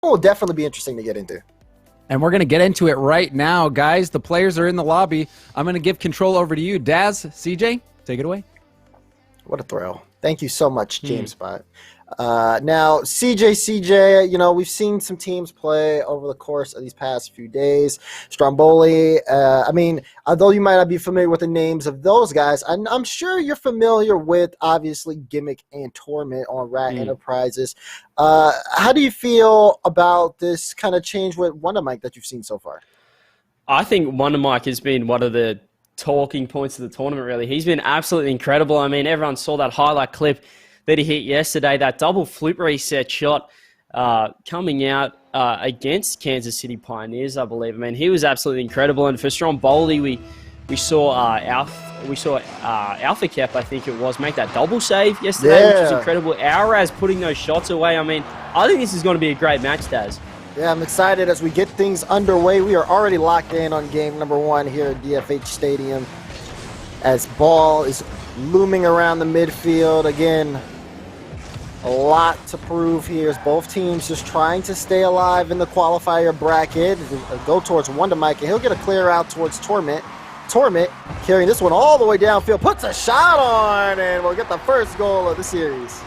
will definitely be interesting to get into. And we're going to get into it right now, guys. The players are in the lobby. I'm going to give control over to you. Daz, CJ, take it away. What a thrill. Thank you so much, James Spot. Now, CJ, you know, we've seen some teams play over the course of these past few days. Stromboli, I mean, although you might not be familiar with the names of those guys, I'm sure you're familiar with, obviously, Gimmick and Torment on Rat Enterprises. How do you feel about this kind of change with Wonder Mike that you've seen so far? I think Wonder Mike has been one of the talking points of the tournament, really. He's been absolutely incredible. I mean, everyone saw that highlight clip that he hit yesterday, that double flip reset shot coming out against Kansas City Pioneers, I believe. I mean, he was absolutely incredible. And for Stromboli, we saw Alpha Cap, I think it was, make that double save yesterday, which was incredible. Auraz putting those shots away. I mean, I think this is going to be a great match, Daz. Yeah, I'm excited as we get things underway. We are already locked in on game number 1 here at DFH Stadium as ball is looming around the midfield. Again, a lot to prove here as both teams just trying to stay alive in the qualifier bracket. Go towards Wonder Mike, and he'll get a clear out towards Torment. Torment carrying this one all the way downfield, puts a shot on, and we'll get the first goal of the series.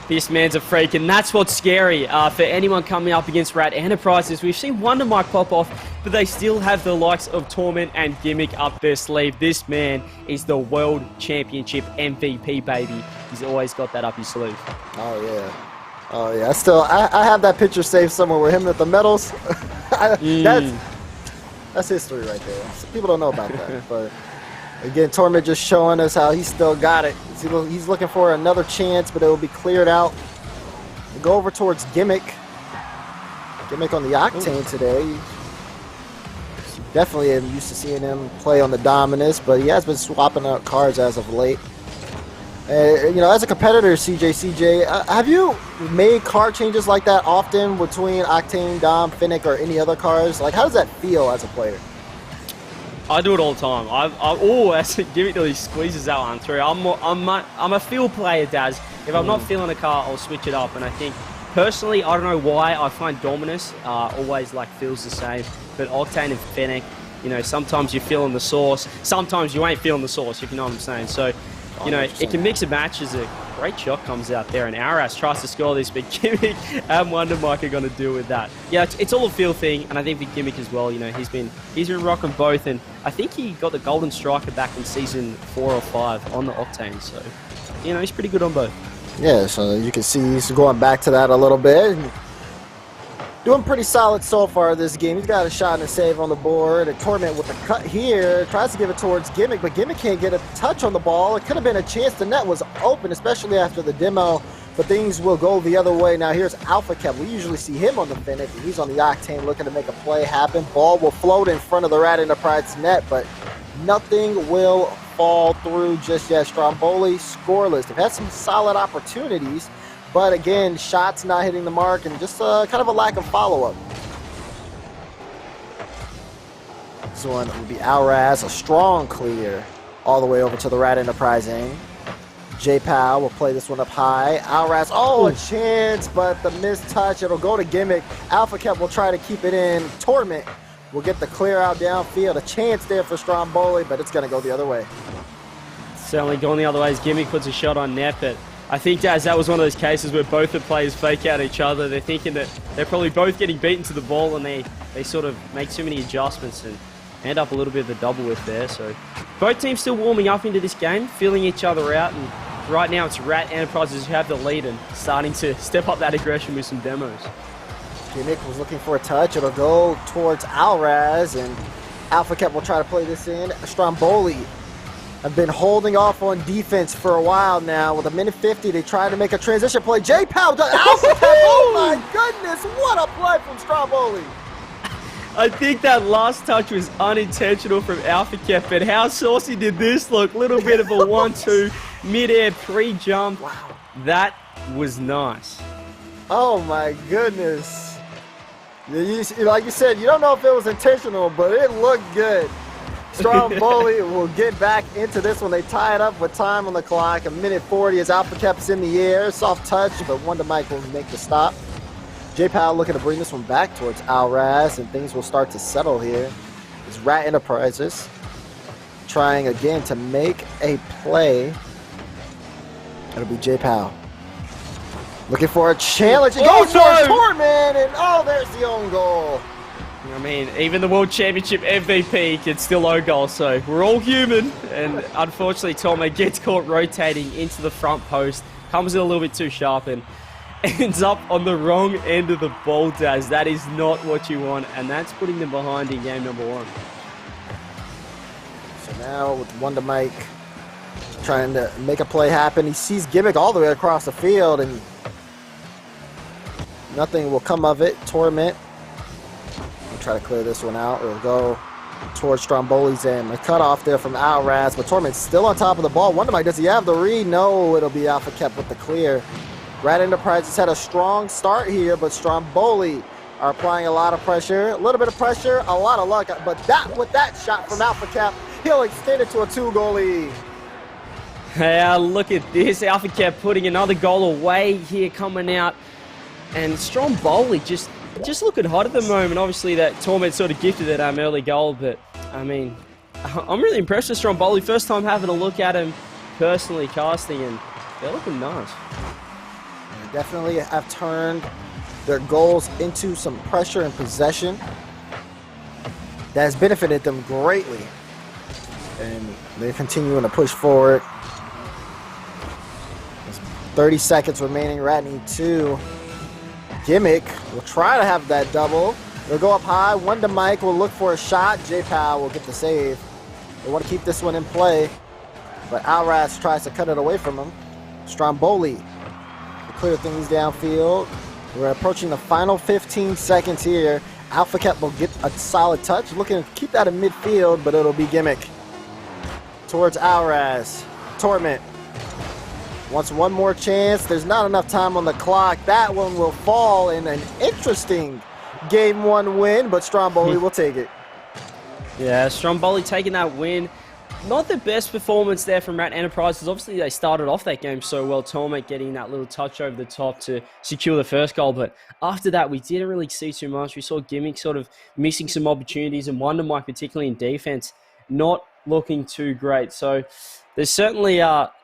This man's a freak, and that's what's scary for anyone coming up against Rat Enterprises. We've seen Wonder Mike pop off, but they still have the likes of Torment and Gimmick up their sleeve. This man is the World Championship MVP, baby. He's always got that up his sleeve. Oh, yeah. Oh, yeah. I have that picture saved somewhere with him with the medals. That's history right there. People don't know about that, but... Again, Torment just showing us how he's still got it. He's looking for another chance, but it will be cleared out. We'll go over towards Gimmick. Gimmick on the Octane today. Definitely am used to seeing him play on the Dominus, but he has been swapping out cards as of late. You know, as a competitor, CJ, have you made card changes like that often between Octane, Dom, Finnick, or any other cards? Like, how does that feel as a player? I do it all the time. As Gimmick till he squeezes that one through. I'm a feel player, Daz. If I'm not feeling a car, I'll switch it up. And I think, personally, I don't know why, I find Dominus always feels the same. But Octane and Fennec, you know, sometimes you're feeling the sauce. Sometimes you ain't feeling the sauce, if you know what I'm saying. So, you know, it can mix and match as a great shot comes out there. And Auraz tries to score this, but Gimmick and Wonder Mike are going to deal with that. Yeah, it's all a feel thing. And I think with Gimmick as well, you know, he's been rocking both. And I think he got the Golden Striker back in season 4 or 5 on the Octane. So, you know, he's pretty good on both. Yeah, so you can see he's going back to that a little bit. Doing pretty solid so far this game. He's got a shot and a save on the board. And Torment with the cut here. Tries to give it towards Gimmick, but Gimmick can't get a touch on the ball. It could have been a chance. The net was open, especially after the demo. But things will go the other way. Now here's Alpha Kev. We usually see him on the Finnick. He's on the Octane looking to make a play happen. Ball will float in front of the Rat Enterprise net, but nothing will fall through just yet. Stromboli scoreless. They've had some solid opportunities, but again, shots not hitting the mark and just kind of a lack of follow-up. This one will be Auraz, a strong clear all the way over to the Rat Enterprise end. J-Pow will play this one up high. Auraz, a chance, but the missed touch. It'll go to Gimmick. Alpha Kev will try to keep it in. Torment will get the clear out downfield. A chance there for Stromboli, but it's going to go the other way. Certainly going the other way as Gimmick puts a shot on net, but I think, Daz, that was one of those cases where both the players fake out each other. They're thinking that they're probably both getting beaten to the ball, and they sort of make too many adjustments and end up a little bit of the double whiff there. So both teams still warming up into this game, feeling each other out, and right now it's Rat Enterprises who have the lead and starting to step up that aggression with some demos. Gimmick was looking for a touch. It'll go towards Auraz, and Alpha Kev will try to play this in. Stromboli have been holding off on defense for a while now. With a minute 50, they try to make a transition play. J-Pow does Alpha Kev. Oh my goodness, what a play from Stromboli. I think that last touch was unintentional from Alpha Kev, but how saucy did this look? Little bit of a 1-2 mid-air pre-jump. Wow. That was nice. Oh my goodness. Like you said, you don't know if it was intentional, but it looked good. Stromboli will get back into this one. They tie it up with time on the clock. A minute 40 as Alpha Kep's in the air. Soft touch, but Wonder Mike will make the stop. J-Pal looking to bring this one back towards Alraz, and things will start to settle here. It's Rat Enterprises trying again to make a play. It'll be J-Pal looking for a challenge. It goes for Torment, and oh, there's the own goal. I mean, even the World Championship MVP can still own goal, so we're all human. And unfortunately, Torment gets caught rotating into the front post, comes in a little bit too sharp, and ends up on the wrong end of the ball, Daz. That is not what you want, and that's putting them behind in game number 1. So now with Wonder Mike trying to make a play happen, he sees Gimmick all the way across the field, and nothing will come of it. Torment will try to clear this one out. It'll go towards Stromboli's end. A cutoff there from Alraz, but Torment's still on top of the ball. Wonder Mike, does he have the read? No, it'll be Alpha Kept with the clear. Rat Enterprises had a strong start here, but Stromboli are applying a lot of pressure. A little bit of pressure, a lot of luck, but with that shot from Alpha Cap, he'll extend it to a 2-goal lead. Yeah, look at this. Alpha Cap putting another goal away here coming out. And Stromboli just looking hot at the moment. Obviously, that Torment sort of gifted that early goal, but, I mean, I'm really impressed with Stromboli. First time having a look at him personally casting, and they're looking nice. Definitely have turned their goals into some pressure and possession that has benefited them greatly. And they're continuing to push forward. There's 30 seconds remaining. Rat need 2. Gimmick will try to have that double. They'll go up high. Wonder Mike will look for a shot. J-Pal will get the save. They want to keep this one in play, but Alraz tries to cut it away from him. Stromboli clear things downfield. We're approaching the final 15 seconds here. Alpha Cap will get a solid touch, looking to keep that in midfield, but it'll be Gimmick towards Alraz. Torment wants one more chance. There's not enough time on the clock. That one will fall in an interesting game 1 win, but Stromboli will take it. Yeah, Stromboli taking that win. Not the best performance there from Rat Enterprises. Obviously, they started off that game so well. Torment getting that little touch over the top to secure the first goal. But after that, we didn't really see too much. We saw Gimmick sort of missing some opportunities, and Wonder Mike, particularly in defense, not looking too great. So there's certainly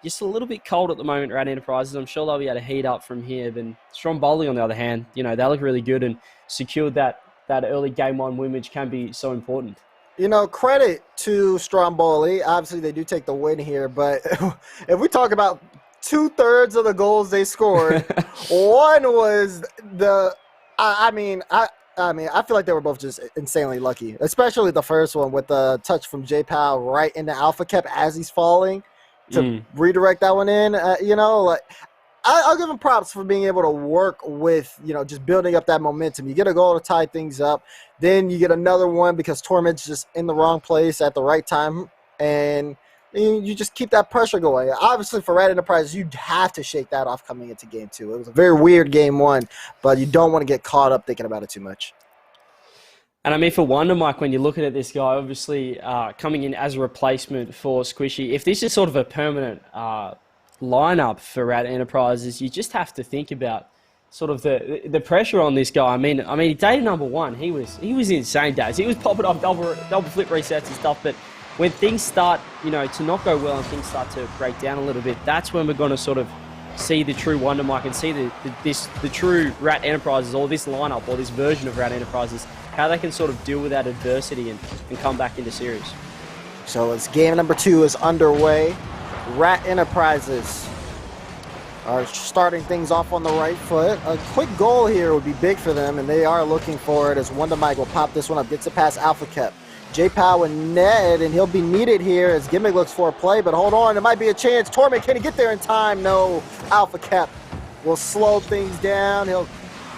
just a little bit cold at the moment, Rat Enterprises. I'm sure they'll be able to heat up from here. But Stromboli, on the other hand, you know, they look really good and secured that early game 1 win, which can be so important. You know, credit to Stromboli. Obviously, they do take the win here, but if we talk about 2/3 of the goals they scored, one was I feel like they were both just insanely lucky, especially the first one with the touch from J-Pal right into Alpha Cap as he's falling to redirect that one in. I'll give him props for being able to work with, just building up that momentum. You get a goal to tie things up. Then you get another one because Torment's just in the wrong place at the right time. And you just keep that pressure going. Obviously, for Rat Enterprises, you have to shake that off coming into game 2. It was a very weird game 1, but you don't want to get caught up thinking about it too much. And I mean, for Wonder Mike, when you're looking at this guy, obviously coming in as a replacement for Squishy, if this is sort of a permanent lineup for Rat Enterprises, you just have to think about sort of the pressure on this guy. I mean, day number 1, he was insane, Daz. He was popping off double flip resets and stuff. But when things start, to not go well and things start to break down a little bit, that's when we're going to sort of see the true Wonder Mike and see the true Rat Enterprises, or this lineup, or this version of Rat Enterprises, how they can sort of deal with that adversity and come back into series. So as game number 2 is underway, Rat Enterprises are starting things off on the right foot. A quick goal here would be big for them, and they are looking for it as Wonder Mike will pop this one up, gets it past Alpha Cap. J-Pow and Ned, and he'll be needed here as Gimmick looks for a play, but hold on, there might be a chance. Torment, can he get there in time? No. Alpha Cap will slow things down. He'll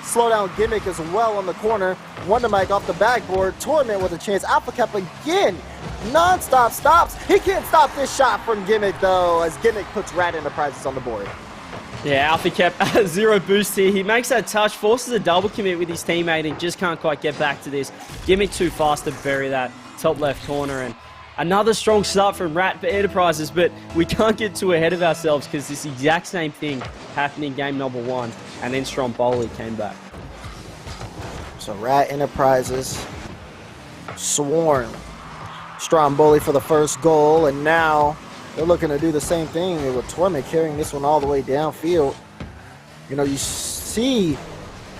slow down Gimmick as well on the corner. Wonder Mike off the backboard. Torment with a chance. Alpha Cap again. Non-stop stops. He can't stop this shot from Gimmick, though, as Gimmick puts Rat Enterprises on the board. Yeah, Alpha Cap, 0 boost here. He makes that touch, forces a double commit with his teammate, and just can't quite get back to this. Gimmick too fast to bury that top left corner, and another strong start from Rat Enterprises, but we can't get too ahead of ourselves because this exact same thing happened in game number 1, and then Stromboli came back. So Rat Enterprises swarm Stromboli for the first goal, and now they're looking to do the same thing with Torment carrying this one all the way downfield. You know, you see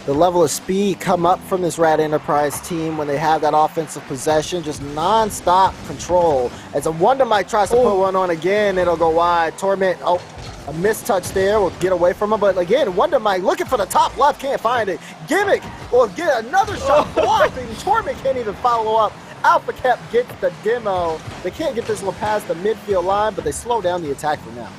the level of speed come up from this Rat Enterprise team when they have that offensive possession, just non-stop control. As a Wonder Mike tries to put one on again, it'll go wide. Torment, a mistouch there will get away from him, but again, Wonder Mike looking for the top left, can't find it. Gimmick will get another shot blocked, and Torment can't even follow up. Alpha Cap gets the demo. They can't get this one past the midfield line, but they slow down the attack for now.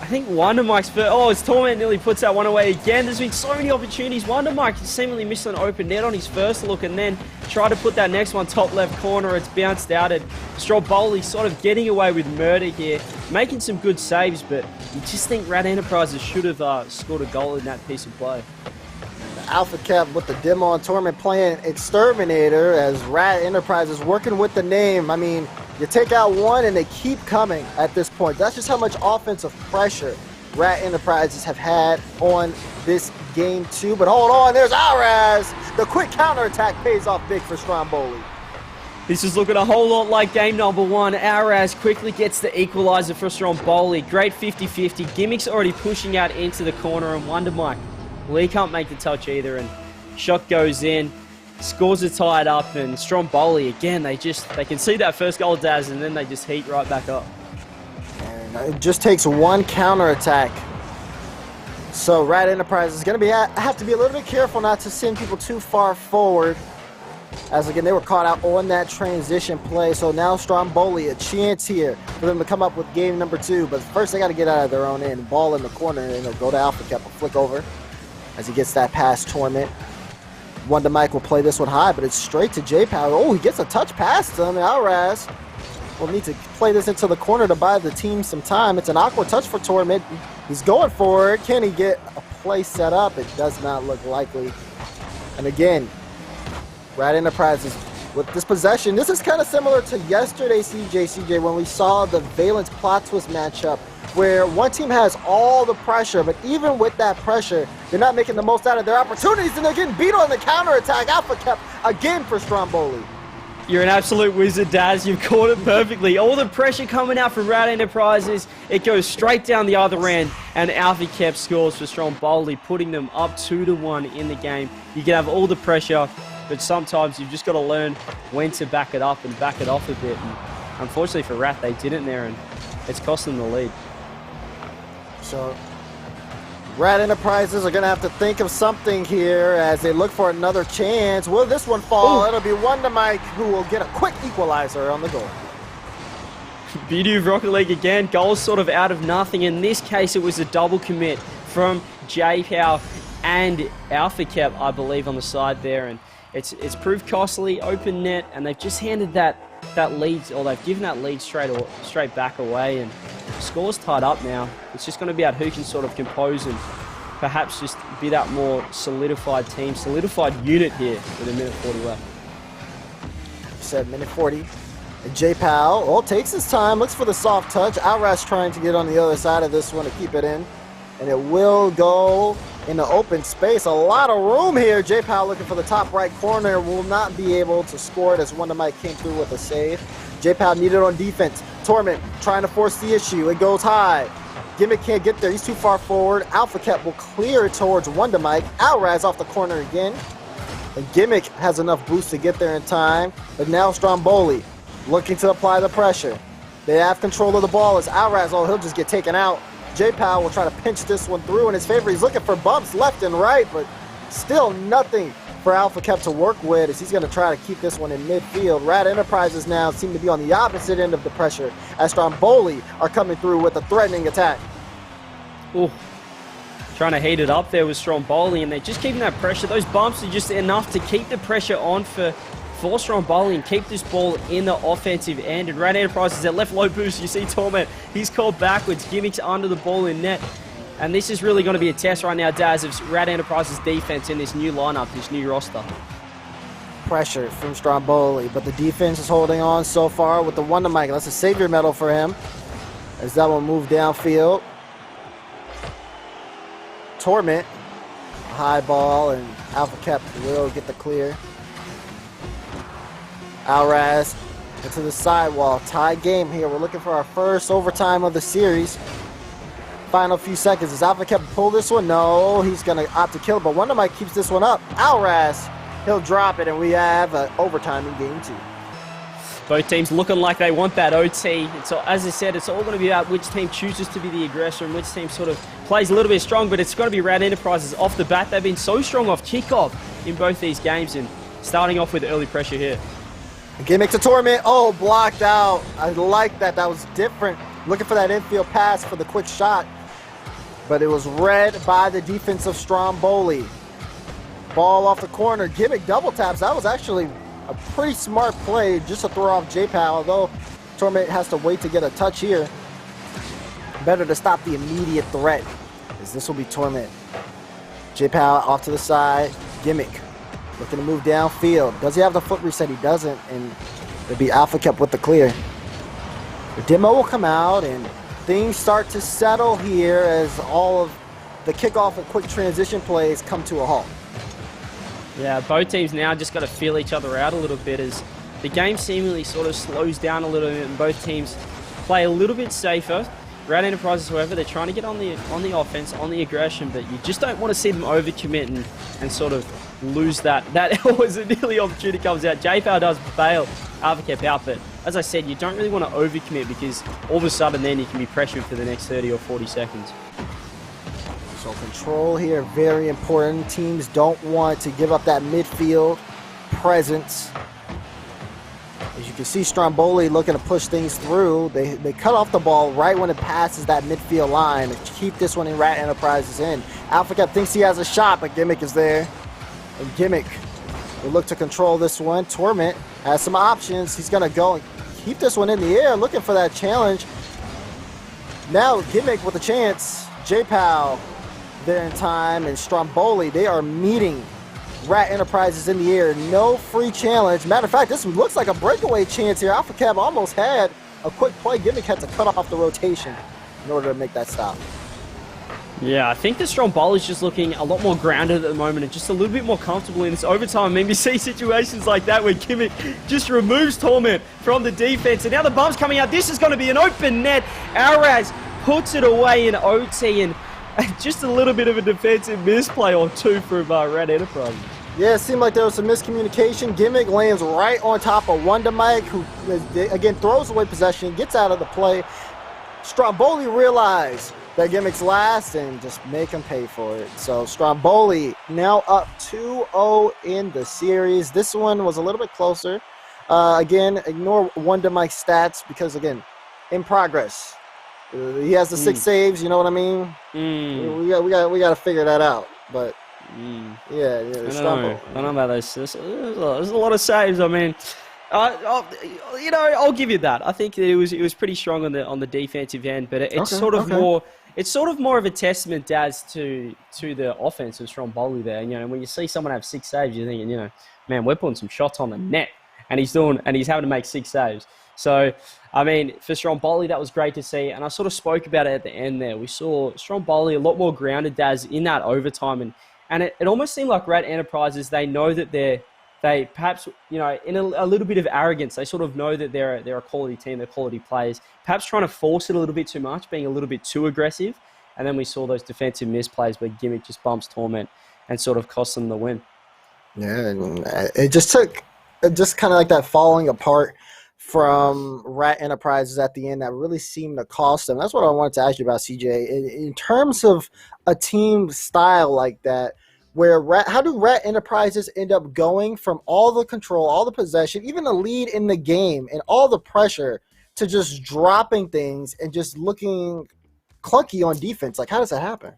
I think Wonder Mike's first. Oh, his Torment nearly puts that one away again. There's been so many opportunities. Wonder Mike seemingly missed an open net on his first look and then tried to put that next one top left corner. It's bounced out, and Stromboli sort of getting away with murder here, making some good saves, but you just think Rat Enterprises should have scored a goal in that piece of play. Alpha Cap with the demo on Torment playing Exterminator as Rat Enterprises working with the name. I mean, you take out one and they keep coming at this point. That's just how much offensive pressure Rat Enterprises have had on this game too. But hold on, there's Araz. The quick counterattack pays off big for Stromboli. This is looking a whole lot like game number one. Araz quickly gets the equalizer for Stromboli. Great 50-50. Gimmick's already pushing out into the corner, and Wonder Mike, well, he can't make the touch either, and shot goes in. Scores are tied up, and Stromboli, again, they can see that first goal, Daz, and then they just heat right back up. And it just takes one counterattack. So Rat Enterprise is going to have to be a little bit careful not to send people too far forward. As again, they were caught out on that transition play. So now Stromboli, a chance here for them to come up with game number two. But first they got to get out of their own end. Ball in the corner, and they'll go to Alpha Cap, a flick over as he gets that past Torment. Wonder Mike will play this one high, but it's straight to J-Power. Oh, he gets a touch past him. Alraz will need to play this into the corner to buy the team some time. It's an awkward touch for Torment. He's going for it. Can he get a play set up? It does not look likely. And again, Rat Enterprises with this possession. This is kind of similar to yesterday, CJ, when we saw the Valence plot twist matchup, where one team has all the pressure, but even with that pressure, they're not making the most out of their opportunities, and they're getting beat on the counterattack. Alpha Cap again for Stromboli. You're an absolute wizard, Daz. You've caught it perfectly. All the pressure coming out from Rat Enterprises, it goes straight down the other end, and Alpha Cap scores for Stromboli, putting them up 2-1 in the game. You can have all the pressure, but sometimes you've just got to learn when to back it up and back it off a bit. And unfortunately for Rat, they didn't there, and it's cost them the lead. So Rat Enterprises are going to have to think of something here as they look for another chance. Will this one fall? Ooh. It'll be Wonder Mike who will get a quick equalizer on the goal. Beauty of Rocket League again. Goals sort of out of nothing. In this case, it was a double commit from J-Power and Alpha Cap, I believe, on the side there. And it's proved costly, open net, and they've just handed that lead, or they've given that lead straight back away, and the score's tied up now. It's just going to be out who can sort of compose and perhaps just be that more solidified team, solidified unit here with a minute 40 left. Said minute 40. And J-Pow, takes his time, looks for the soft touch. Alras trying to get on the other side of this one to keep it in. And it will go in the open space. A lot of room here. J-Pow looking for the top right corner. Will not be able to score it as Wonder Mike came through with a save. J-Pow needed on defense. Torment trying to force the issue. It goes high. Gimmick can't get there. He's too far forward. Alpha Cap will clear it towards Wonder Mike. Alraz off the corner again. And Gimmick has enough boost to get there in time. But now Stromboli looking to apply the pressure. They have control of the ball as Alraz. He'll just get taken out. J-Pow will try to pinch this one through in his favor. He's looking for bumps left and right, but still nothing for Alpha Cap to work with as he's going to try to keep this one in midfield. Rat Enterprises now seem to be on the opposite end of the pressure as Stromboli are coming through with a threatening attack. Ooh. Trying to heat it up there with Stromboli, and they're just keeping that pressure. Those bumps are just enough to keep the pressure on for Stromboli and keep this ball in the offensive end. And Rat Enterprises at left low boost. You see Torment, he's called backwards. Gimmick's under the ball in net. And this is really going to be a test right now, Daz, of Rat Enterprises defense in this new lineup, this new roster. Pressure from Stromboli, but the defense is holding on so far with the Wonder Mike. That's a savior medal for him as that will move downfield. Torment, high ball, and Alpha Cap will get the clear. Alraz into the sidewall. Tie game here. We're looking for our first overtime of the series. Final few seconds. Does Alpha Cap pull this one? No, he's going to opt to kill it, but Wonder Mike keeps this one up. Alraz, he'll drop it, and we have an overtime in game 2. Both teams looking like they want that OT. And so, as I said, it's all going to be about which team chooses to be the aggressor and which team sort of plays a little bit strong, but it's going to be Rad Enterprises off the bat. They've been so strong off kickoff in both these games, and starting off with early pressure here. Gimmick to Torment. Oh, blocked out. I like that. That was different. Looking for that infield pass for the quick shot, but it was read by the defense of Stromboli. Ball off the corner. Gimmick double taps. That was actually a pretty smart play just to throw off J-Pal, although Torment has to wait to get a touch here. Better to stop the immediate threat, as this will be Torment. J-Pal off to the side. Gimmick looking to move downfield. Does he have the foot reset? He doesn't, and it'll be Alpha Cap with the clear. The demo will come out, and things start to settle here as all of the kickoff and quick transition plays come to a halt. Yeah, both teams now just got to feel each other out a little bit as the game seemingly sort of slows down a little bit and both teams play a little bit safer. Rad Enterprises, however, they're trying to get on the offense, on the aggression, but you just don't want to see them overcommit and sort of lose that. That always a nearly opportunity comes out. J-Power does bail Alpha Cap out, but as I said, you don't really want to overcommit because all of a sudden then you can be pressured for the next 30 or 40 seconds. So control here, very important. Teams don't want to give up that midfield presence. As you can see, Stromboli looking to push things through. They cut off the ball right when it passes that midfield line to keep this one in Rat Enterprises in. Alpha Cap thinks he has a shot, but Gimmick is there. And Gimmick will look to control this one. Torment has some options. He's going to go and keep this one in the air, looking for that challenge. Now Gimmick with a chance. J-Pow there in time, and Stromboli, they are meeting Rat Enterprises in the air. No free challenge. Matter of fact, this looks like a breakaway chance here. Alpha Cap almost had a quick play. Gimmick had to cut off the rotation in order to make that stop. Yeah, I think the Stromboli is just looking a lot more grounded at the moment and just a little bit more comfortable in this overtime. Maybe see situations like that where Gimmick just removes Torment from the defense. And now the bump's coming out. This is going to be an open net. Alraz puts it away in OT, and just a little bit of a defensive misplay or two from Rat Enterprises. Yeah, it seemed like there was some miscommunication. Gimmick lands right on top of Wonder Mike, who, again, throws away possession, gets out of the play. Stromboli realized that Gimmick's last and just make him pay for it. So Stromboli now up 2-0 in the series. This one was a little bit closer. Again, ignore Wonder Mike's stats because, again, in progress. He has the 6 saves, you know what I mean? We got to figure that out. But yeah, I don't know about those. There's a lot of saves. I mean, I'll give you that. I think that it was pretty strong on the defensive end, but it's sort of more of a testament, Daz, to the offense of Stromboli there. You know, when you see someone have 6 saves, you're thinking, man, we're putting some shots on the net, and he's having to make 6 saves. So, I mean, for Stromboli, that was great to see. And I sort of spoke about it at the end there. We saw Stromboli a lot more grounded, Daz, in that overtime. And it almost seemed like Rat Enterprises, they know that they perhaps, in a little bit of arrogance, they sort of know that they're a quality team, they're quality players. Perhaps trying to force it a little bit too much, being a little bit too aggressive. And then we saw those defensive misplays where Gimmick just bumps Torment and sort of costs them the win. Yeah, and it just took kind of like that falling apart from Rat Enterprises at the end that really seemed to cost them. That's what I wanted to ask you about, CJ. In terms of a team style like that, how do Rat Enterprises end up going from all the control, all the possession, even the lead in the game, and all the pressure to just dropping things and just looking clunky on defense? Like, how does that happen?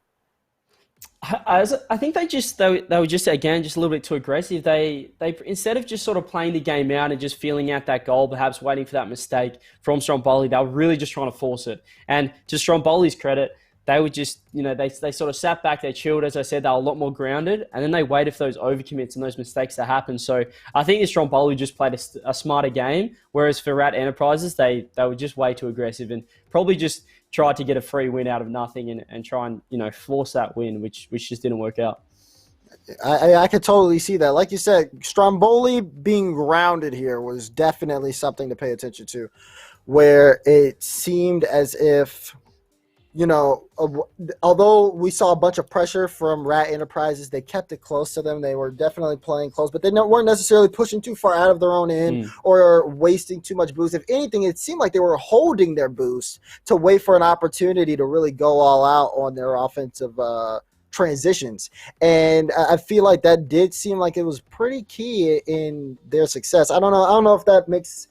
I think they were just again just a little bit too aggressive. They instead of just sort of playing the game out and just feeling out that goal, perhaps waiting for that mistake from Stromboli, they were really just trying to force it. And to Stromboli's credit, they were just they sort of sat back, they chilled. As I said, they were a lot more grounded, and then they waited for those overcommits and those mistakes to happen. So I think the Stromboli just played a smarter game, whereas for Rat Enterprises, they were just way too aggressive and probably just tried to get a free win out of nothing and try and force that win, which just didn't work out. I could totally see that. Like you said, Stromboli being grounded here was definitely something to pay attention to, where it seemed as if, although we saw a bunch of pressure from Rat Enterprises, they kept it close to them. They were definitely playing close, but they weren't necessarily pushing too far out of their own end or wasting too much boost. If anything, it seemed like they were holding their boost to wait for an opportunity to really go all out on their offensive transitions. And I feel like that did seem like it was pretty key in their success. I don't know if that makes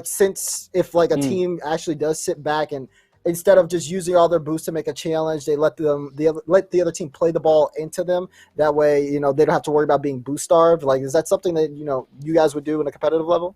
sense, if a team actually does sit back and instead of just using all their boosts to make a challenge, they let the other team play the ball into them. That way, they don't have to worry about being boost starved. Is that something that you guys would do in a competitive level?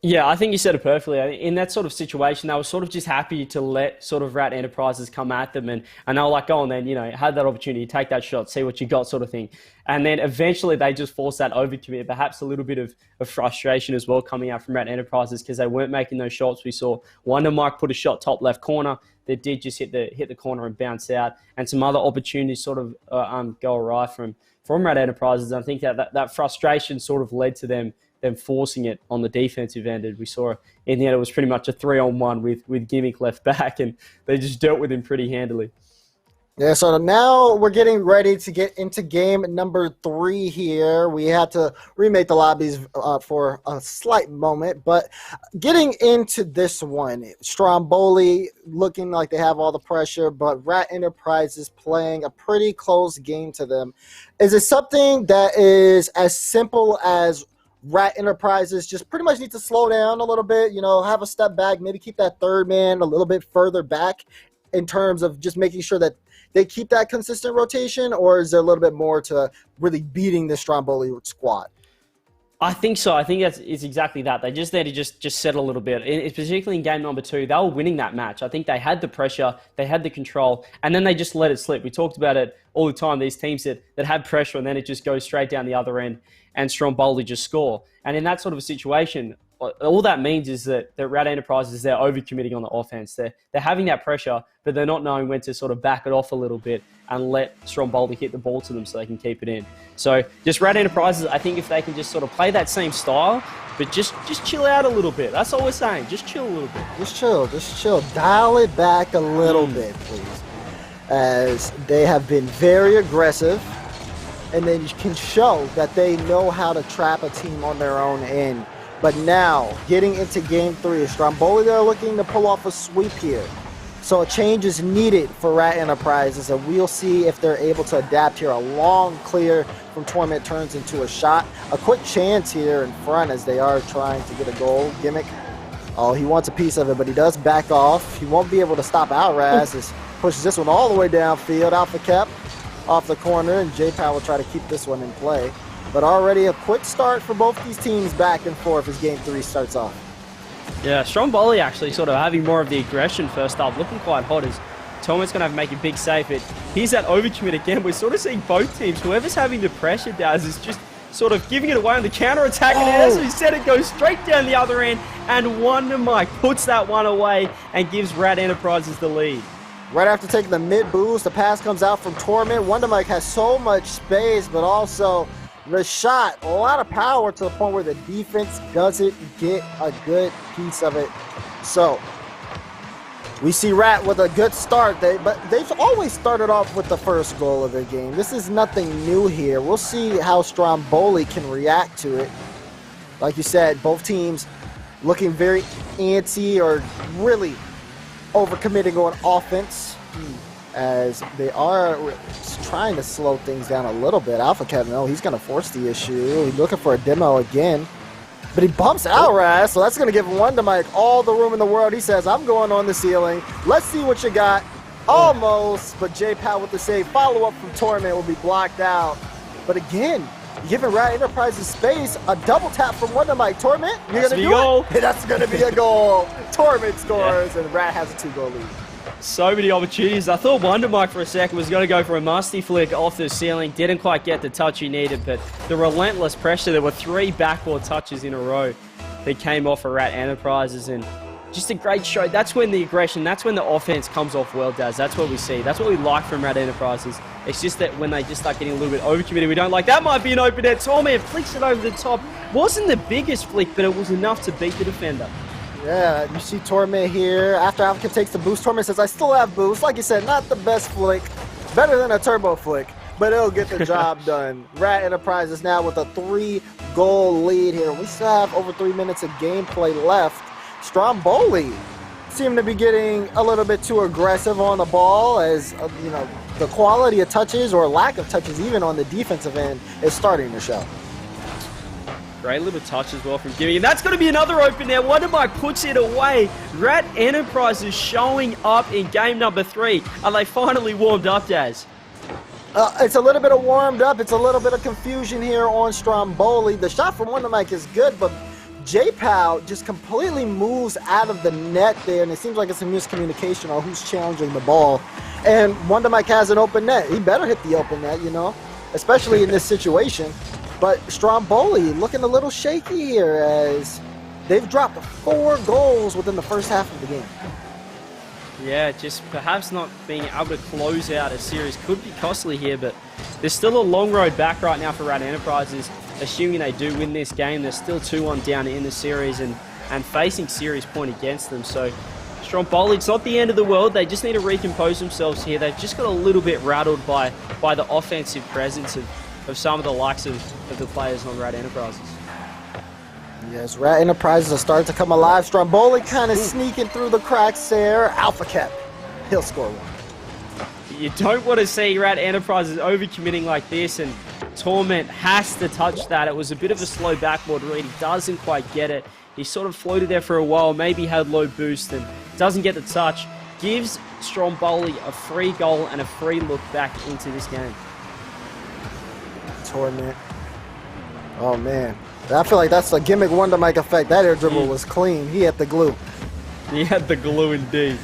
Yeah, I think you said it perfectly. In that sort of situation, they were sort of just happy to let sort of Rat Enterprises come at them, and they were like, go on then, had that opportunity, take that shot, see what you got, sort of thing. And then eventually they just forced that overcommit, perhaps a little bit of frustration as well coming out from Rat Enterprises because they weren't making those shots. We saw Wonder Mike put a shot top left corner that did just hit the corner and bounce out, and some other opportunities sort of go awry from Rat Enterprises. And I think that frustration sort of led to them forcing it on the defensive end. And we saw in the end it was pretty much a 3-on-1 with Gimmick left back, and they just dealt with him pretty handily. Yeah, so now we're getting ready to get into game number 3 here. We had to remake the lobbies for a slight moment, but getting into this one, Stromboli looking like they have all the pressure, but Rat Enterprises playing a pretty close game to them. Is it something that is as simple as Rat Enterprises just pretty much need to slow down a little bit, have a step back, maybe keep that third man a little bit further back in terms of just making sure that they keep that consistent rotation, or is there a little bit more to really beating the Stromboli squad? I think so. I think it's exactly that. They just need to just settle a little bit. Particularly in game number 2, they were winning that match. I think they had the pressure, they had the control, and then they just let it slip. We talked about it all the time, these teams that have pressure, and then it just goes straight down the other end, and Stromboli just score. And in that sort of a situation, all that means is that Rat Enterprises, they're overcommitting on the offense. They're having that pressure, but they're not knowing when to sort of back it off a little bit and let Stromboli hit the ball to them so they can keep it in. So just Rat Enterprises, I think if they can just sort of play that same style, but just chill out a little bit. That's all we're saying. Just chill a little bit. Just chill. Dial it back a little bit, please. As they have been very aggressive, and they can show that they know how to trap a team on their own end. But now, getting into game 3, Stromboli, they're looking to pull off a sweep here. So a change is needed for Rat Enterprises, and we'll see if they're able to adapt here. A long clear from Torment turns into a shot. A quick chance here in front as they are trying to get a goal. Gimmick, he wants a piece of it, but he does back off. He won't be able to stop Outraz as pushes this one all the way downfield. Alpha Cap off the corner, and J-Power will try to keep this one in play. But already a quick start for both these teams back and forth as game 3 starts off. Yeah, Stromboli actually sort of having more of the aggression first up, looking quite hot as Torment's going to have to make a big save. But here's that overcommit again. We're sort of seeing both teams. Whoever's having the pressure, Daz, is just sort of giving it away on the counter-attack. And as we said, it goes straight down the other end. And Wonder Mike puts that one away and gives Rat Enterprises the lead. Right after taking the mid-boost, the pass comes out from Torment. Wonder Mike has so much space, but also the shot, a lot of power to the point where the defense doesn't get a good piece of it. So we see Rat with a good start, but they've always started off with the first goal of their game. This is nothing new here. We'll see how Stromboli can react to it. Like you said, both teams looking very antsy or really overcommitting on offense, as they are trying to slow things down a little bit. Alpha Cat, no, he's going to force the issue. He's looking for a demo again, but he bumps Outraz, so that's going to give Wonder Mike all the room in the world. He says, I'm going on the ceiling. Let's see what you got. Almost, but J-Pow with the save. Follow-up from Torment will be blocked out. But again, giving Rat Enterprises space, a double tap from Wonder Mike. Torment, you're going to do it? That's going to be a goal. Torment scores, and Rat has a 2-goal lead. So many opportunities. I thought Wonder Mike for a second was going to go for a musty flick off the ceiling. Didn't quite get the touch he needed, but the relentless pressure. There were 3 backboard touches in a row that came off for Rat Enterprises, and just a great show. That's when the aggression, that's when the offense comes off well, Daz. That's what we see. That's what we like from Rat Enterprises. It's just that when they just start getting a little bit overcommitted, we don't like. That might be an open net. Torment flicks it over the top. Wasn't the biggest flick, but it was enough to beat the defender. Yeah, you see Torment here. After Africa takes the boost, Torment says, I still have boost. Like you said, not the best flick. Better than a turbo flick, but it'll get the job done. Rat Enterprises now with a 3-goal lead here. We still have over 3 minutes of gameplay left. Stromboli seem to be getting a little bit too aggressive on the ball as, you know, the quality of touches or lack of touches even on the defensive end is starting to show. Great little touch as well from Gimme. And that's going to be another open there. Wondermike puts it away. Rat Enterprises showing up in game number 3. Are they finally warmed up, Daz? It's a little bit of warmed up. It's a little bit of confusion here on Stromboli. The shot from Wondermike is good, but J-Pow just completely moves out of the net there, and it seems like it's a miscommunication on who's challenging the ball. And Wondermike has an open net. He better hit the open net, you know, especially in this situation. But Stromboli looking a little shaky here as they've dropped 4 goals within the first half of the game. Yeah, just perhaps not being able to close out a series could be costly here, but there's still a long road back right now for Rat Enterprises. Assuming they do win this game, they're still 2-1 down in the series and facing series point against them. So Stromboli, it's not the end of the world. They just need to recompose themselves here. They've just got a little bit rattled by the offensive presence of some of the likes of the players on Rat Enterprises. Yes, Rat Enterprises are starting to come alive. Stromboli kind of sneaking through the cracks there. Alpha Cap, he'll score 1. You don't want to see Rat Enterprises overcommitting like this, and Torment has to touch that. It was a bit of a slow backboard read. He doesn't quite get it. He sort of floated there for a while, maybe had low boost and doesn't get the touch. Gives Stromboli a free goal and a free look back into this game. Torment. Oh, man. I feel like that's the Gimmick Wondermike effect. That air dribble was clean. He had the glue. He had the glue indeed.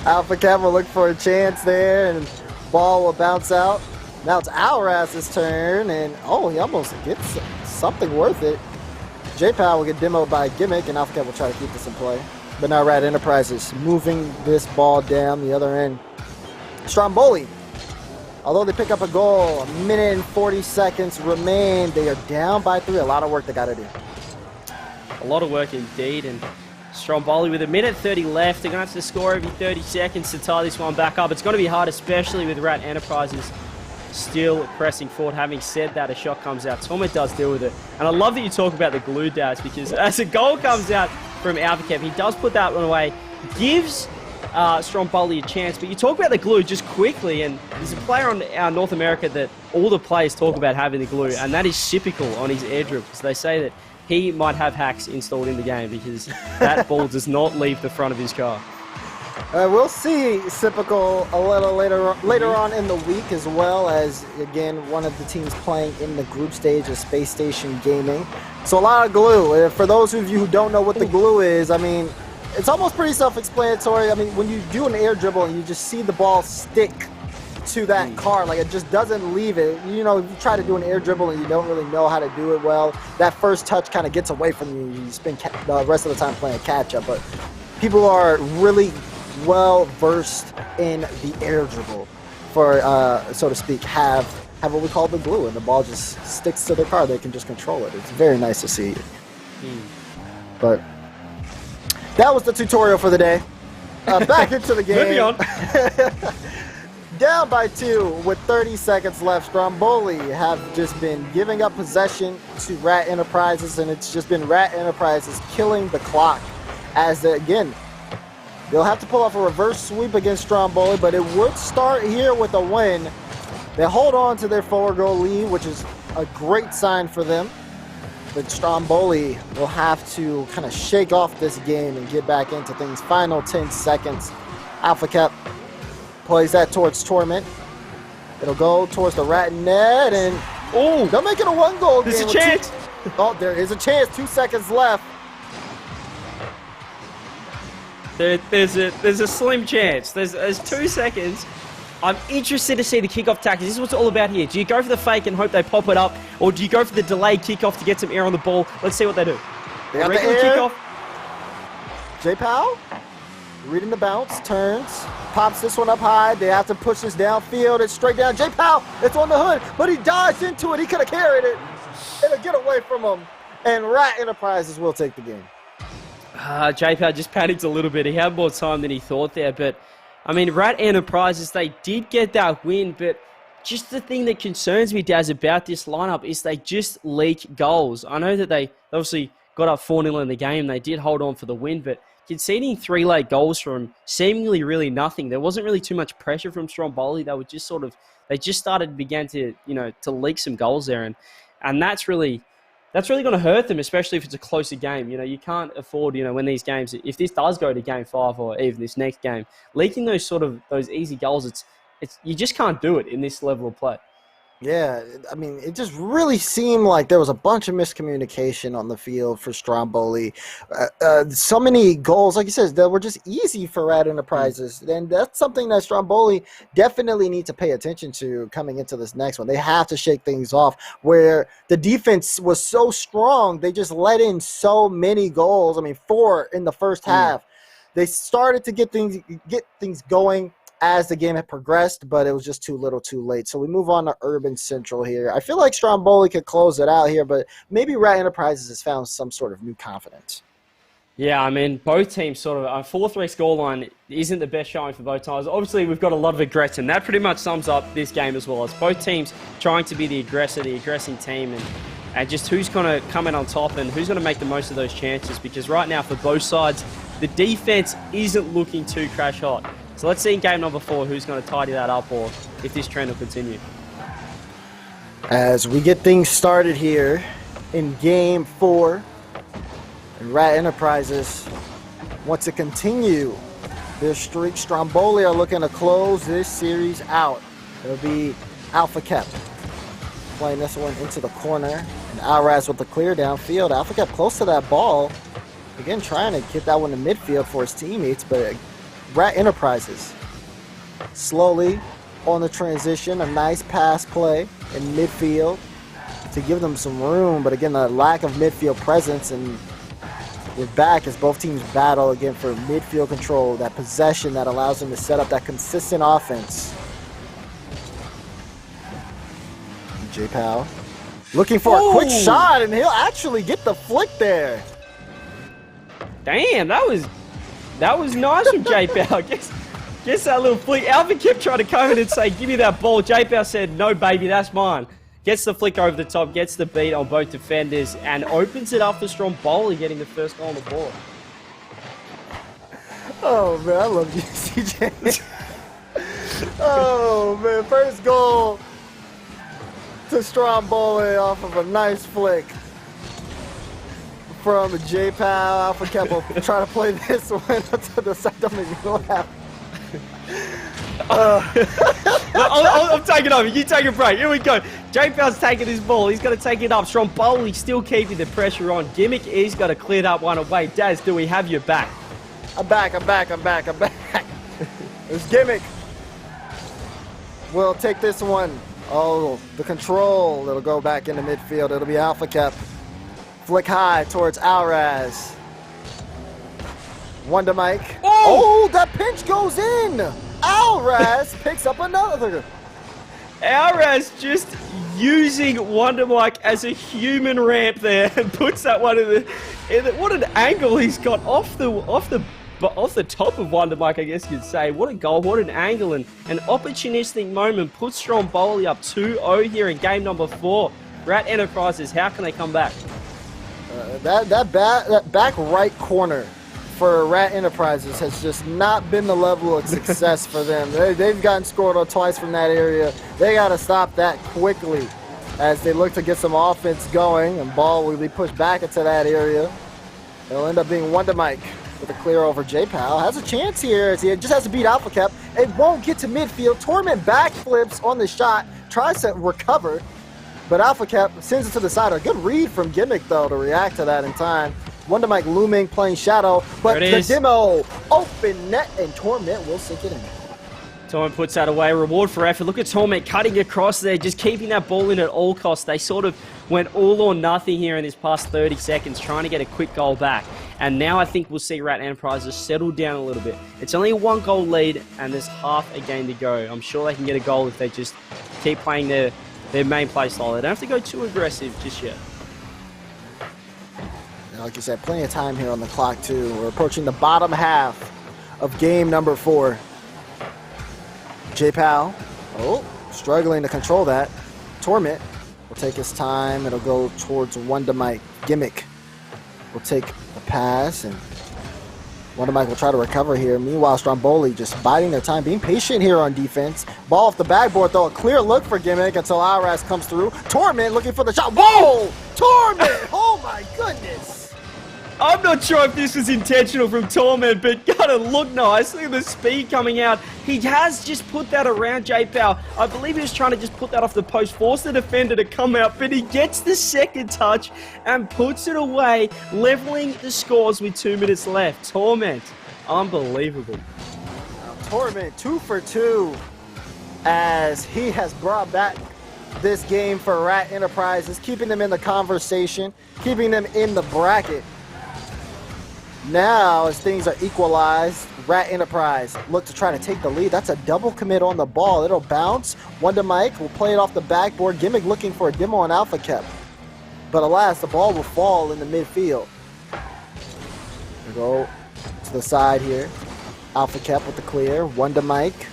Alpha Cap will look for a chance there, and ball will bounce out. Now it's Alraz's turn, and he almost gets something worth it. J-Pow will get demoed by Gimmick, and Alpha Cap will try to keep this in play. But now Rat Enterprises moving this ball down the other end. Stromboli, although they pick up a goal, 1 minute and 40 seconds remain. They are down by 3. A lot of work they got to do. A lot of work indeed, and Stromboli with 1 minute 30 left. They're going to have to score every 30 seconds to tie this one back up. It's going to be hard, especially with Rat Enterprises still pressing forward. Having said that, a shot comes out. Torment does deal with it. And I love that you talk about the glue, Daz, because as a goal comes out from Alphakev, he does put that one away, gives Stromboli a chance. But you talk about the glue just quickly, and there's a player on our North America that all the players talk about having the glue, and that is Sipical on his air dribbles. They say that he might have hacks installed in the game because that ball does not leave the front of his car. We'll see Sipical a little later on in the week, as well as, again, one of the teams playing in the group stage of Space Station Gaming. So a lot of glue. For those of you who don't know what the glue is, I mean, it's almost pretty self-explanatory. I mean, when you do an air dribble and you just see the ball stick to that car, like it just doesn't leave it. You know, if you try to do an air dribble and you don't really know how to do it well, that first touch kind of gets away from you. You spend the rest of the time playing catch-up. But people are really well versed in the air dribble, for so to speak, have what we call the glue, and the ball just sticks to their car. They can just control it. It's very nice to see. But that was the tutorial for the day. Back into the game. Moving on. Down by 2 with 30 seconds left. Stromboli have just been giving up possession to Rat Enterprises, and it's just been Rat Enterprises killing the clock. As again, they'll have to pull off a reverse sweep against Stromboli, but it would start here with a win. They hold on to their 4-goal lead, which is a great sign for them. But Stromboli will have to kind of shake off this game and get back into things. Final 10 seconds. Alpha Cap plays that towards Torment. It'll go towards the Rat net, and they'll make it a 1-goal game. There's a chance. There is a chance. 2 seconds left. There's a slim chance. There's 2 seconds. I'm interested to see the kickoff tactics. This is what it's all about here. Do you go for the fake and hope they pop it up, or do you go for the delayed kickoff to get some air on the ball? Let's see what they do. They got Regular the air. kickoff. J-Pow? Reading the bounce, turns, pops this one up high. They have to push this downfield. It's straight down. J Powell, it's on the hood, but he dives into it. He could have carried it. It'll get away from him. And Rat Enterprises will take the game. J Powell just panicked a little bit. He had more time than he thought there. But, I mean, Rat Enterprises, they did get that win. But just the thing that concerns me, Daz, about this lineup is they just leak goals. I know that they obviously got up 4-0 in the game. They did hold on for the win, but conceding 3 late goals from seemingly really nothing. There wasn't really too much pressure from Stromboli. They were just began to, to leak some goals there. And that's really going to hurt them, especially if it's a closer game. You can't afford, when these games, if this does go to game 5 or even this next game, leaking those easy goals, it's you just can't do it in this level of play. Yeah, I mean, it just really seemed like there was a bunch of miscommunication on the field for Stromboli. So many goals, like you said, that were just easy for Rat Enterprises. And that's something that Stromboli definitely need to pay attention to coming into this next one. They have to shake things off. Where the defense was so strong, they just let in so many goals. I mean, 4 in the first half. They started to get things going as the game had progressed, but it was just too little too late. So we move on to Urban Central here. I feel like Stromboli could close it out here, but maybe Rat Enterprises has found some sort of new confidence. Yeah, I mean, both teams sort of, a 4-3 scoreline isn't the best showing for both teams. Obviously, we've got a lot of aggression. That pretty much sums up this game as well, as both teams trying to be the aggressor, the aggressing team, and just who's going to come in on top and who's going to make the most of those chances, because right now for both sides, the defense isn't looking too crash hot. So let's see in game number 4 who's going to tidy that up or if this trend will continue. As we get things started here in game 4, and Rat Enterprises want to continue their streak. Stromboli are looking to close this series out. It'll be Alpha Cap playing this one into the corner, and Alraz with the clear downfield. Alpha Cap close to that ball. Again, trying to get that one to midfield for his teammates, but Rat Enterprises slowly on the transition. A nice pass play in midfield to give them some room, but again, the lack of midfield presence, and we're back as both teams battle again for midfield control, that possession that allows them to set up that consistent offense. J Powell looking for a quick shot, and he'll actually get the flick there. Damn, that was nice from J Powell. Guess that little flick. Alvin kept trying to come in and say, "Give me that ball." J Powell said, "No, baby, that's mine." Gets the flick over the top, gets the beat on both defenders, and opens it up for Stromboli, getting the first goal on the board. Oh, man, I love you, CJ. Oh, man, first goal to Stromboli off of a nice flick from J Powell. Alpha Keppel trying to play this one to the side. Don't make me laugh. I'm taking over. You take a break. Here we go. J Powell's taking this ball. He's going to take it up. Stromboli still keeping the pressure on. Gimmick is going to clear that one away. Daz, do we have your back? I'm back. It's Gimmick. We'll take this one. Oh, the control. It'll go back into midfield. It'll be Alpha Cap. Flick high towards Alraz. One to Mike. Oh, that pinch goes in. Alraz picks up another. Alraz just using Wonder Mike as a human ramp there and puts that one in the. What an angle he's got off the top of Wonder Mike, I guess you'd say. What a goal, what an angle, and an opportunistic moment puts Stromboli up 2-0 here in game number 4. Rat Enterprises, how can they come back? That back right corner for Rat Enterprises has just not been the level of success for them. They've gotten scored on twice from that area. They got to stop that quickly as they look to get some offense going, and ball will be pushed back into that area. It'll end up being one to Mike with a clear over. J Powell has a chance here as he just has to beat Alpha Cap. It won't get to midfield. Torment backflips on the shot, tries to recover, but Alpha Cap sends it to the side. A good read from Gimmick, though, to react to that in time. Wonder Mike looming, playing shadow, but the demo, open net, and Torment will sink it in. Torment puts that away. Reward for effort. Look at Torment cutting across there, just keeping that ball in at all costs. They sort of went all or nothing here in this past 30 seconds, trying to get a quick goal back. And now I think we'll see Rat Enterprises settle down a little bit. It's only a 1-goal lead, and there's half a game to go. I'm sure they can get a goal if they just keep playing their main play style. They don't have to go too aggressive just yet. Like you said, plenty of time here on the clock, too. We're approaching the bottom half of game number 4. J-Pal, struggling to control that. Torment will take his time. It'll go towards Wonder Mike. Gimmick will take the pass, and Wonder Mike will try to recover here. Meanwhile, Stromboli just biding their time, being patient here on defense. Ball off the backboard, though. A clear look for Gimmick until Alras comes through. Torment looking for the shot. Whoa! Torment! Oh, my goodness! I'm not sure if this was intentional from Torment, but gotta look nice. Look at the speed coming out. He has just put that around J-Pow. I believe he was trying to just put that off the post, force the defender to come out, but he gets the second touch and puts it away, leveling the scores with 2 minutes left. Torment, unbelievable. Torment 2 for 2 as he has brought back this game for Rat Enterprises, keeping them in the conversation, keeping them in the bracket. Now, as things are equalized, Rat Enterprise look to try to take the lead. That's a double commit on the ball. It'll bounce. Wonder Mike will play it off the backboard. Gimmick looking for a demo on Alpha Kep. But alas, the ball will fall in the midfield. We'll go to the side here. Alpha Kep with the clear. Wonder Mike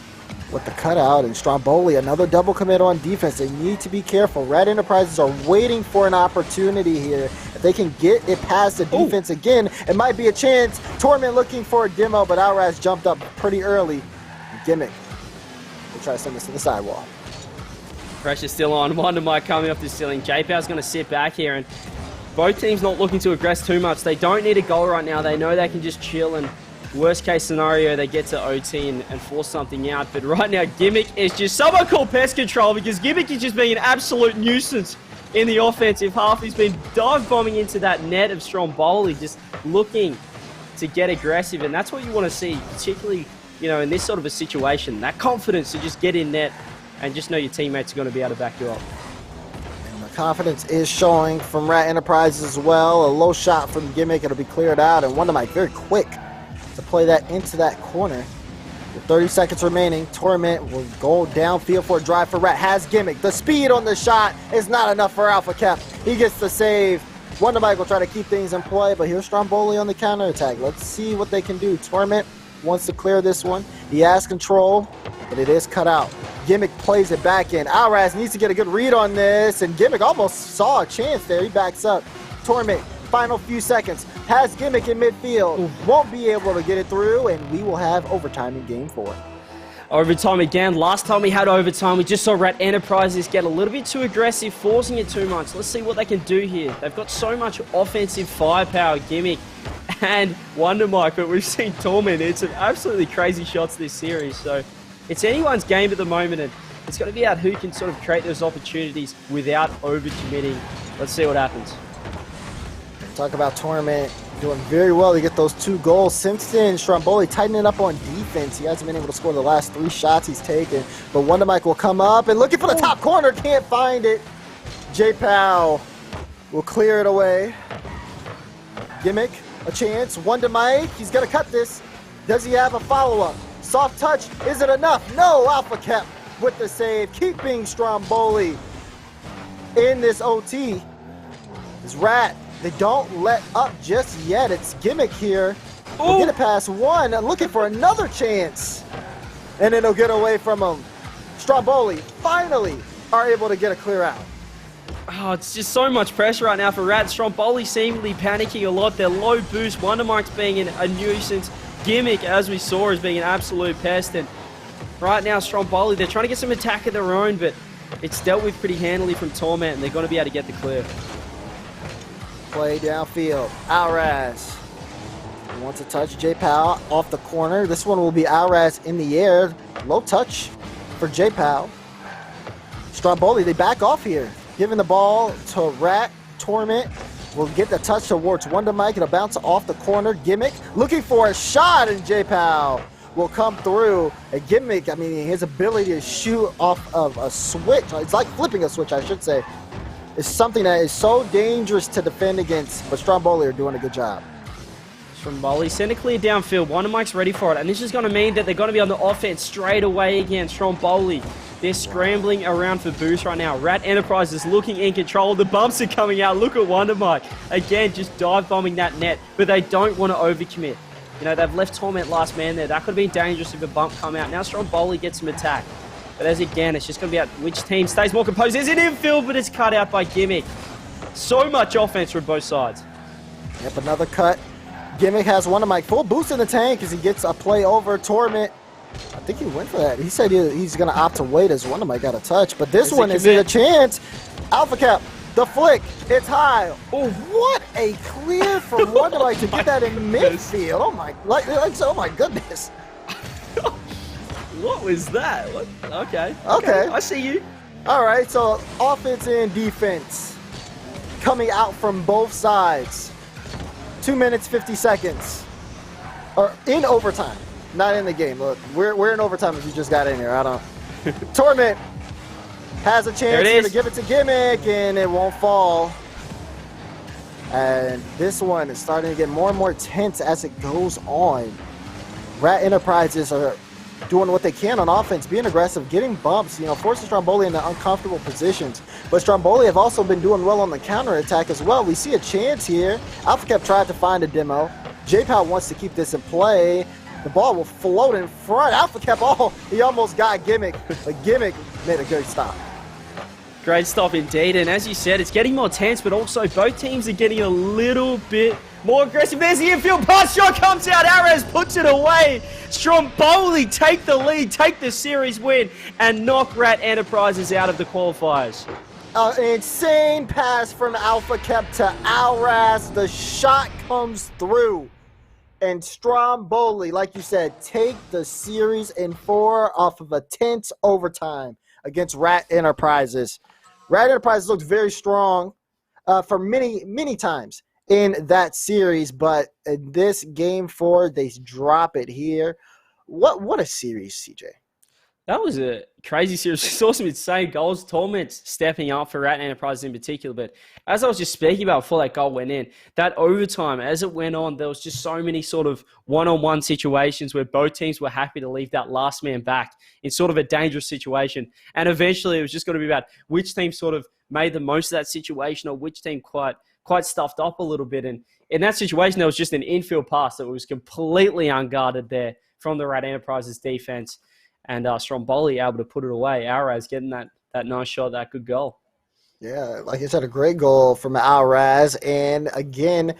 with the cutout. And Stromboli, another double commit on defense. They need to be careful. Rat Enterprises are waiting for an opportunity here. If they can get it past the defense again, it might be a chance. Torment looking for a demo, but Alras jumped up pretty early. Gimmick will try to send this to the sidewall. Pressure still on. Wonder Mike coming off the ceiling. J-Pow's going to sit back here, and both teams not looking to aggress too much. They don't need a goal right now. They know they can just chill, and worst case scenario, they get to OT and force something out. But right now, Gimmick is just someone called pest control, because Gimmick is just being an absolute nuisance in the offensive half. He's been dive bombing into that net of Stromboli, just looking to get aggressive, and that's what you want to see, particularly, you know, in this sort of a situation. That confidence to just get in net and just know your teammates are going to be able to back you up. And the confidence is showing from Rat Enterprises as well. A low shot from Gimmick. It'll be cleared out, and Wonder Mike very quick to play that into that corner. With 30 seconds remaining, Torment will go downfield for a drive for Rat. Has Gimmick. The speed on the shot is not enough for Alpha Kep. He gets the save. Wonder Mike will try to keep things in play, but here's Stromboli on the counterattack. Let's see what they can do. Torment wants to clear this one. He has control, but it is cut out. Gimmick plays it back in. Alras needs to get a good read on this, and Gimmick almost saw a chance there. He backs up. Torment, final few seconds, has Gimmick in midfield. Won't be able to get it through, and we will have overtime in game 4. Overtime again. Last time we had overtime, we just saw Rat Enterprises get a little bit too aggressive, forcing it too much. Let's see what they can do here. They've got so much offensive firepower, Gimmick and Wonder Mike, but we've seen Torment hit some absolutely crazy shots this series. So it's anyone's game at the moment, and it's going to be out who can sort of create those opportunities without overcommitting. Let's see what happens. Talk about Torment doing very well to get those 2 goals. Since then, Stromboli tightening up on defense. He hasn't been able to score the last 3 shots he's taken. But Wonder Mike will come up and looking for the top corner. Can't find it. J-Pow will clear it away. Gimmick, a chance. Wonder Mike, he's going to cut this. Does he have a follow-up? Soft touch, is it enough? No, Alpha Kep with the save, keeping Stromboli in this OT. It's Rat. They don't let up just yet. It's Gimmick here. We'll get it past one. Looking for another chance. And it'll get away from him. Stromboli finally are able to get a clear out. Oh, it's just so much pressure right now for Rat. Stromboli seemingly panicking a lot. Their low boost. Wonder Mike's being a nuisance. Gimmick, as we saw, is being an absolute pest. And right now, Stromboli, they're trying to get some attack of their own, but it's dealt with pretty handily from Torment, and they're going to be able to get the clear. Play downfield. Alras wants to touch J-Pow off the corner. This one will be Alras in the air. Low touch for J-Pow. Stromboli, they back off here. Giving the ball to Rat. Torment will get the touch towards Wonder Mike. It'll bounce off the corner. Gimmick looking for a shot, and J-Pow will come through. A Gimmick, I mean, his ability to shoot off of a switch. It's like flipping a switch, I should say. It's something that is so dangerous to defend against, but Stromboli are doing a good job. Stromboli. Send it clear downfield. Wonder Mike's ready for it. And this is going to mean that they're going to be on the offense straight away again. Stromboli. They're scrambling around for boost right now. Rat Enterprises looking in control. The bumps are coming out. Look at Wonder Mike. Again, just dive bombing that net. But they don't want to overcommit. You know, they've left Torment last man there. That could have been dangerous if a bump come out. Now Stromboli gets some attack. But as again, it's just going to be out which team stays more composed. There's an infield, but it's cut out by Gimmick. So much offense from both sides. Yep, another cut. Gimmick has Wonder Mike full boost in the tank as he gets a play over Torment. I think he went for that. He said he's going to opt to wait as Wonder Mike got a touch. But this one is a chance. Alpha Cap, the flick, it's high. Oh, what a clear from Wonder Mike to get that in midfield. Oh my, oh my goodness. What was that? What? Okay. I see you. All right, so offense and defense coming out from both sides. 2 minutes, 50 seconds. Or in overtime, not in the game. Look, we're in overtime if you just got in here. I don't. Torment has a chance here to give it to Gimmick, and it won't fall. And this one is starting to get more and more tense as it goes on. Rat Enterprises are doing what they can on offense, being aggressive, getting bumps, forcing Stromboli into uncomfortable positions. But Stromboli have also been doing well on the counterattack as well. We see a chance here. Alpha Cap tried to find a demo. J-Pow wants to keep this in play. The ball will float in front. Alpha Cap, he almost got Gimmick, but Gimmick made a good stop. Great stop indeed, and as you said, it's getting more tense, but also both teams are getting a little bit more aggressive. There's the infield pass, shot comes out, Ares puts it away. Stromboli take the lead, take the series win, and knock Rat Enterprises out of the qualifiers. An insane pass from Alpha Cap to Alras. The shot comes through. And Stromboli, like you said, take the series in 4 off of a tense overtime against Rat Enterprises. Rat Enterprises looked very strong for many times in that series, but in this game 4, they drop it here. What a series, CJ. That was a crazy series. We saw some insane goals. Torment stepping up for Rat Enterprises in particular. But as I was just speaking about before that goal went in, that overtime, as it went on, there was just so many sort of one-on-one situations where both teams were happy to leave that last man back in sort of a dangerous situation. And eventually it was just going to be about which team sort of made the most of that situation or which team quite stuffed up a little bit. And in that situation, there was just an infield pass that was completely unguarded there from the Rat Enterprises defense. And Stromboli able to put it away. Alras getting that nice shot, that good goal. Yeah, like you said, a great goal from Alras. And again,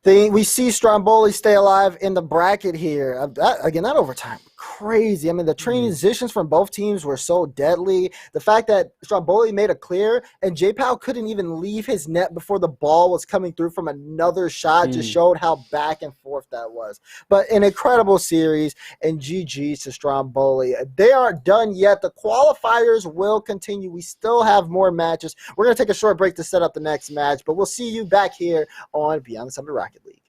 we see Stromboli stay alive in the bracket here. That overtime, crazy. I mean, the transitions from both teams were so deadly. The fact that Stromboli made a clear and J-Pow couldn't even leave his net before the ball was coming through from another shot just showed how back and forth that was. But an incredible series, and GG's to Stromboli. They aren't done yet. The qualifiers will continue. We still have more matches. We're going to take a short break to set up the next match, but we'll see you back here on Beyond the Summit Rocket League.